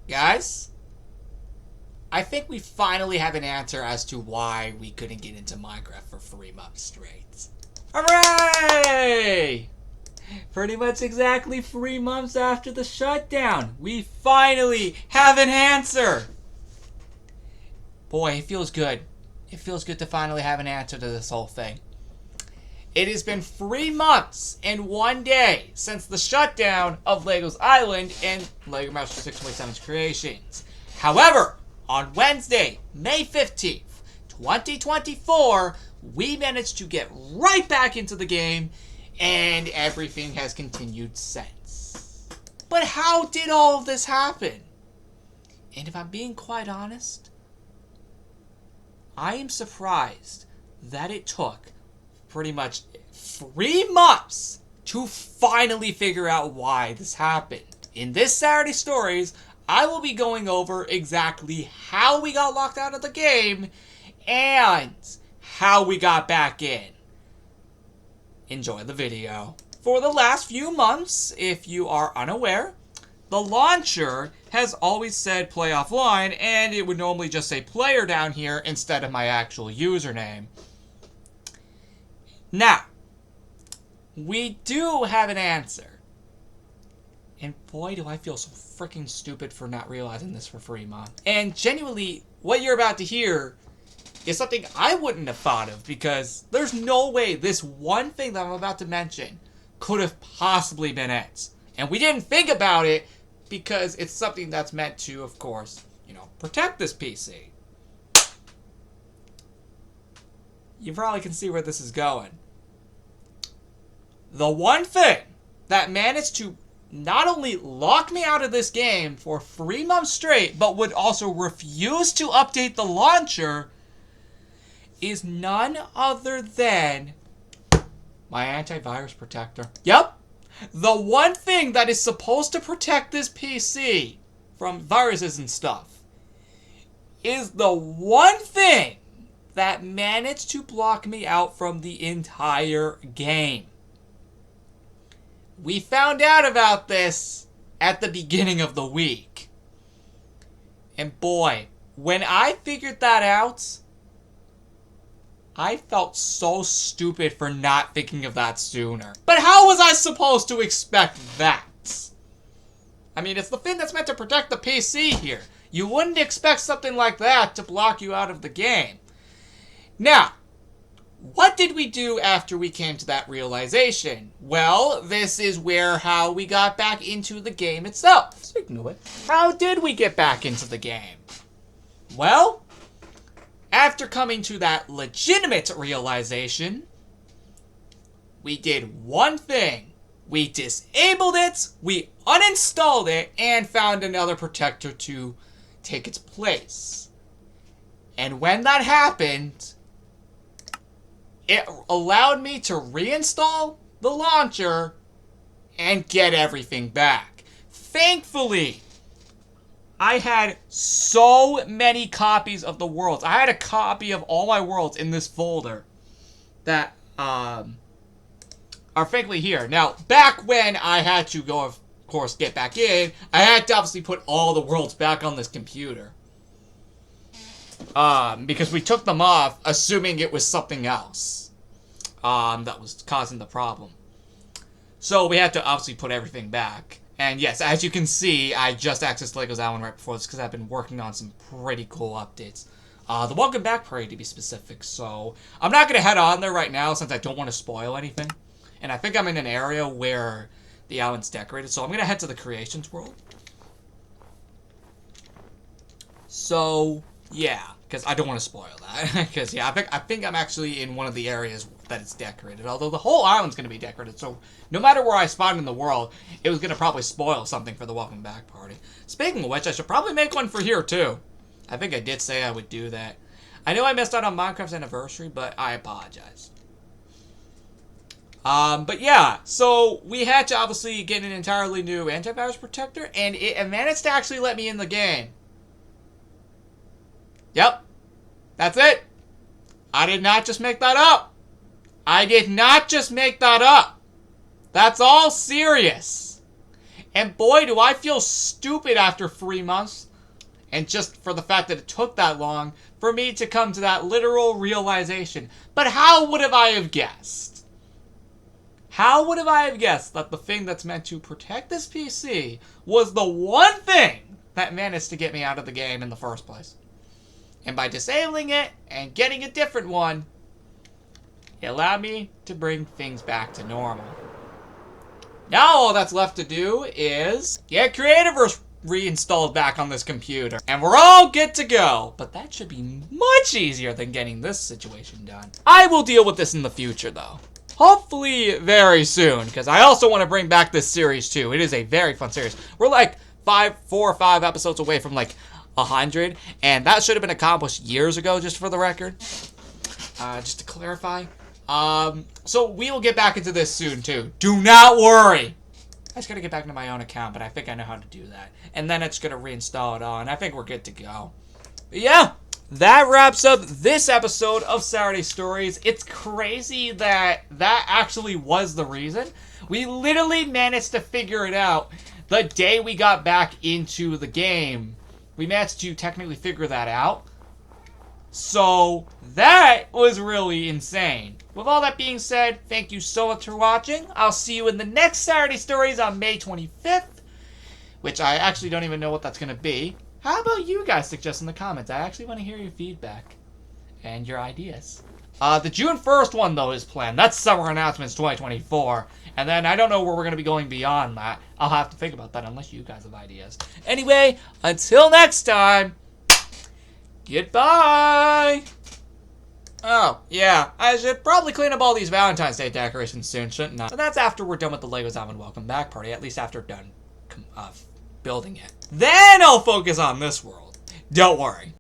Guys, I think we finally have an answer as to why we couldn't get into Minecraft for 3 months straight. Hooray! Pretty much exactly 3 months after the shutdown, we finally have an answer! Boy, it feels good. It feels good to finally have an answer to this whole thing. It has been 3 months and 1 day since the shutdown of LEGO's Island and LEGO Master 6.7's Creations. However, on Wednesday, May 15th, 2024, we managed to get right back into the game, and everything has continued since. But how did all of this happen? And if I'm being quite honest, I am surprised that it took pretty much 3 months to finally figure out why this happened. In this Saturday Stories, I will be going over exactly how we got locked out of the game and how we got back in. Enjoy the video. For the last few months, if you are unaware, the launcher has always said play offline, and it would normally just say player down here instead of my actual username. Now, we do have an answer. And boy, do I feel so freaking stupid for not realizing this for 3 months. And genuinely, what you're about to hear is something I wouldn't have thought of, because there's no way this one thing that I'm about to mention could have possibly been it. And we didn't think about it because it's something that's meant to, of course, protect this PC. You probably can see where this is going. The one thing that managed to not only lock me out of this game for 3 months straight, but would also refuse to update the launcher, is none other than my antivirus protector. Yep. The one thing that is supposed to protect this PC from viruses and stuff is the one thing that managed to block me out from the entire game. We found out about this at the beginning of the week. And boy, when I figured that out, I felt so stupid for not thinking of that sooner. But how was I supposed to expect that? I mean, it's the thing that's meant to protect the PC here. You wouldn't expect something like that to block you out of the game. Now, what did we do after we came to that realization? Well, this is how we got back into the game itself. Speaking of it, how did we get back into the game? Well, after coming to that legitimate realization, we did one thing. We disabled it, we uninstalled it, and found another protector to take its place. And when that happened, it allowed me to reinstall the launcher and get everything back. Thankfully, I had so many copies of the worlds. I had a copy of all my worlds in this folder that are frankly here. Now, back when I had to go, of course, get back in, I had to obviously put all the worlds back on this computer. Because we took them off assuming it was something else that was causing the problem. So we had to obviously put everything back. And yes, as you can see, I just accessed LEGO's Island right before this because I've been working on some pretty cool updates. The Welcome Back Parade, to be specific. So I'm not going to head on there right now since I don't want to spoil anything. And I think I'm in an area where the island's decorated. So I'm going to head to the Creations world. So, yeah. Because I don't want to spoil that. Because, yeah, I think I'm actually in one of the areas that it's decorated. Although the whole island's going to be decorated. So, no matter where I spawn in the world, it was going to probably spoil something for the Welcome Back party. Speaking of which, I should probably make one for here, too. I think I did say I would do that. I know I missed out on Minecraft's anniversary, but I apologize. But yeah, so we had to obviously get an entirely new antivirus protector, and it managed to actually let me in the game. Yep. That's it. I did not just make that up. I did not just make that up. That's all serious. And boy, do I feel stupid after 3 months. And just for the fact that it took that long for me to come to that literal realization. But how would I have guessed? How would I have guessed that the thing that's meant to protect this PC was the one thing that managed to get me out of the game in the first place? And by disabling it and getting a different one, it allowed me to bring things back to normal. Now all that's left to do is get Creativerse reinstalled back on this computer. And we're all good to go. But that should be much easier than getting this situation done. I will deal with this in the future though. Hopefully very soon, because I also want to bring back this series too. It is a very fun series. We're like 4 or 5 episodes away from like 100, and that should have been accomplished years ago, just for the record. Just to clarify. So we will get back into this soon too. Do not worry. I just gotta get back into my own account, but I think I know how to do that. And then it's gonna reinstall it all, and I think we're good to go. But yeah, that wraps up this episode of Saturday Stories. It's crazy that that actually was the reason. We literally managed to figure it out the day we got back into the game. We managed to technically figure that out. So that was really insane. With all that being said, thank you so much for watching. I'll see you in the next Saturday Stories on May 25th, which I actually don't even know what that's going to be. How about you guys suggest in the comments? I actually want to hear your feedback and your ideas. The June 1st one, though, is planned. That's Summer Announcements 2024. And then I don't know where we're going to be going beyond that. I'll have to think about that unless you guys have ideas. Anyway, until next time, goodbye! Oh, yeah, I should probably clean up all these Valentine's Day decorations soon, shouldn't I? So that's after we're done with the LEGO Zombie Welcome Back party, at least after done building it. Then I'll focus on this world. Don't worry.